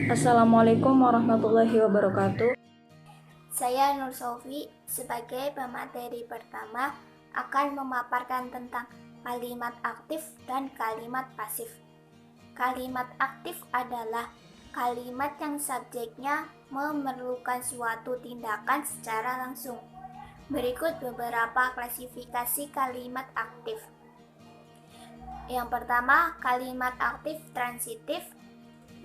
Assalamualaikum warahmatullahi wabarakatuh. Saya Nur Sofi sebagai pemateri pertama akan memaparkan tentang kalimat aktif dan kalimat pasif. Kalimat aktif adalah kalimat yang subjeknya memerlukan suatu tindakan secara langsung. Berikut beberapa klasifikasi kalimat aktif. Yang pertama, kalimat aktif transitif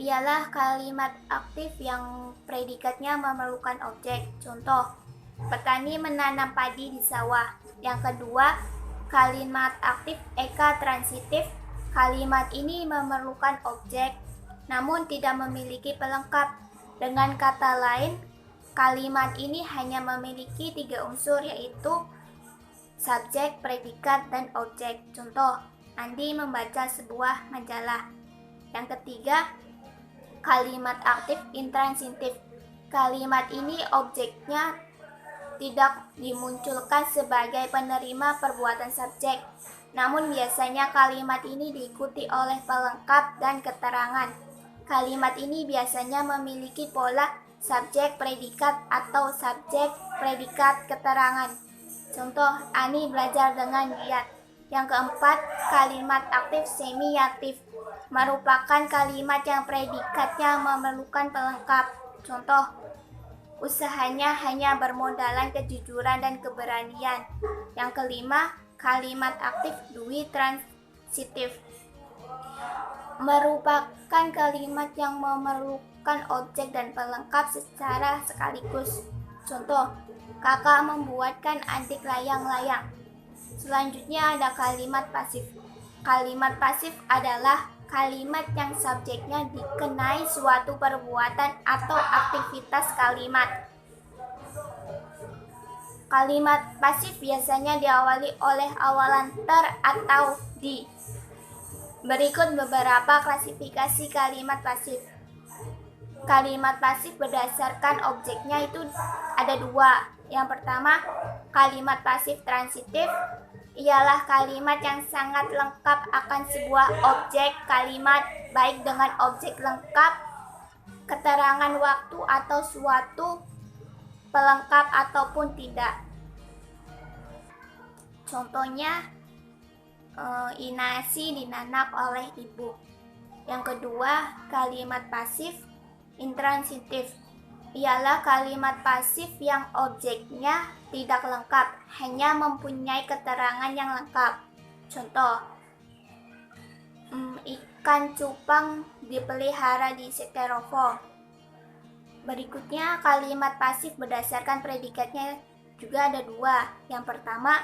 ialah kalimat aktif yang predikatnya memerlukan objek. Contoh, petani menanam padi di sawah. Yang kedua, kalimat aktif eka-transitif. Kalimat ini memerlukan objek, namun tidak memiliki pelengkap. Dengan kata lain, kalimat ini hanya memiliki 3 unsur, yaitu subjek, predikat, dan objek. Contoh, Andi membaca sebuah majalah. Yang ketiga, kalimat aktif intransitif. Kalimat ini objeknya tidak dimunculkan sebagai penerima perbuatan subjek, namun biasanya kalimat ini diikuti oleh pelengkap dan keterangan. Kalimat ini biasanya memiliki pola subjek predikat atau subjek predikat keterangan. Contoh, Ani belajar dengan giat. Yang keempat, kalimat aktif semiaktif merupakan kalimat yang predikatnya memerlukan pelengkap. Contoh, usahanya hanya bermodalkan kejujuran dan keberanian. Yang kelima, kalimat aktif dui transitif merupakan kalimat yang memerlukan objek dan pelengkap secara sekaligus. Contoh, kakak membuatkan adik layang-layang. Selanjutnya ada kalimat pasif. Kalimat pasif adalah kalimat yang subjeknya dikenai suatu perbuatan atau aktivitas kalimat. Kalimat pasif biasanya diawali oleh awalan ter atau di. Berikut beberapa klasifikasi kalimat pasif. Kalimat pasif berdasarkan objeknya itu ada 2. Yang pertama, kalimat pasif transitif ialah kalimat yang sangat lengkap akan sebuah objek kalimat, baik dengan objek lengkap, keterangan waktu atau suatu pelengkap ataupun tidak. Contohnya, Inasi dinanak oleh ibu. Yang kedua, kalimat pasif intransitif ialah kalimat pasif yang objeknya tidak lengkap, hanya mempunyai keterangan yang lengkap. Contoh, ikan cupang dipelihara di styrofoam. Berikutnya, kalimat pasif berdasarkan predikatnya juga ada 2. Yang pertama,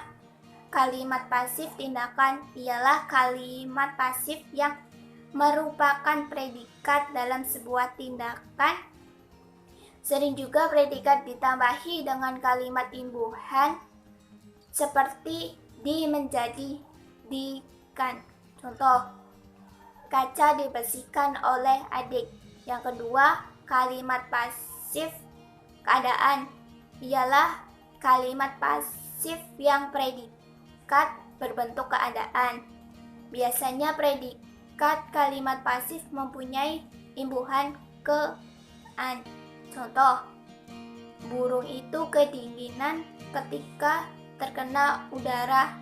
kalimat pasif tindakan ialah kalimat pasif yang merupakan predikat dalam sebuah tindakan. Sering juga predikat ditambahi dengan kalimat imbuhan seperti di menjadi di-kan. Contoh, kaca dibersihkan oleh adik. Yang kedua, kalimat pasif keadaan ialah kalimat pasif yang predikat berbentuk keadaan. Biasanya predikat kalimat pasif mempunyai imbuhan ke-an. Contoh, burung itu kedinginan ketika terkena udara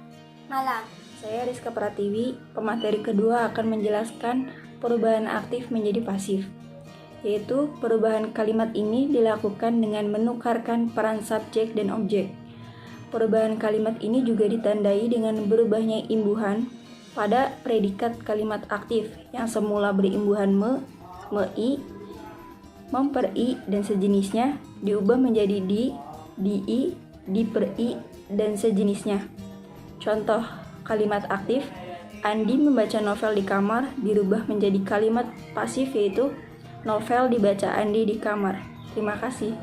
malam. Saya Rizka Pratiwi, pemateri kedua akan menjelaskan perubahan aktif menjadi pasif. Yaitu perubahan kalimat ini dilakukan dengan menukarkan peran subjek dan objek. Perubahan kalimat ini juga ditandai dengan berubahnya imbuhan pada predikat kalimat aktif yang semula berimbuhan me-i, memperi, dan sejenisnya diubah menjadi di-i, diperi, dan sejenisnya. Contoh kalimat aktif, Andi membaca novel di kamar dirubah menjadi kalimat pasif, yaitu novel dibaca Andi di kamar. Terima kasih.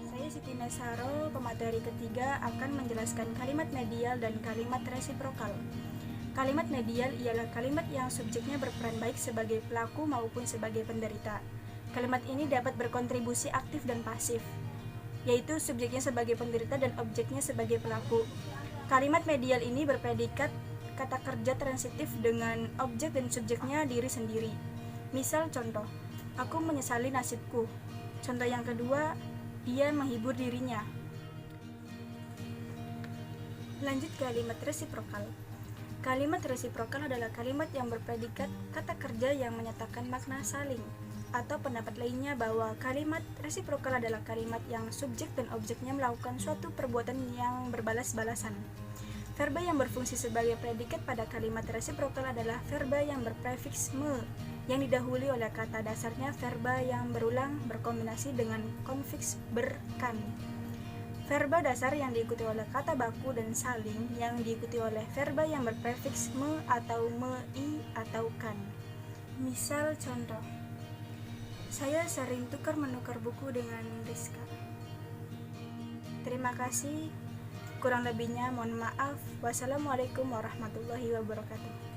Saya Siti Nasaro, pemateri ketiga akan menjelaskan kalimat medial dan kalimat resiprokal. Kalimat medial ialah kalimat yang subjeknya berperan baik sebagai pelaku maupun sebagai penderita. Kalimat ini dapat berkontribusi aktif dan pasif, yaitu subjeknya sebagai penderita dan objeknya sebagai pelaku. Kalimat medial ini berpredikat kata kerja transitif dengan objek dan subjeknya diri sendiri. Misal contoh, Aku menyesali nasibku. Contoh yang kedua, dia menghibur dirinya. Lanjut ke kalimat resiprokal. Kalimat resiprokal adalah kalimat yang berpredikat kata kerja yang menyatakan makna saling, atau pendapat lainnya bahwa kalimat resiprokal adalah kalimat yang subjek dan objeknya melakukan suatu perbuatan yang berbalas-balasan. Verba yang berfungsi sebagai predikat pada kalimat resiprokal adalah verba yang berprefiks me, yang didahului oleh kata dasarnya verba yang berulang berkombinasi dengan konfiks ber-kan. Verba dasar yang diikuti oleh kata baku dan saling yang diikuti oleh verba yang berprefiks me atau me, i, atau kan. Misal contoh, saya sering tukar-menukar buku dengan Rizka. Terima kasih, kurang lebihnya mohon maaf. Wassalamualaikum warahmatullahi wabarakatuh.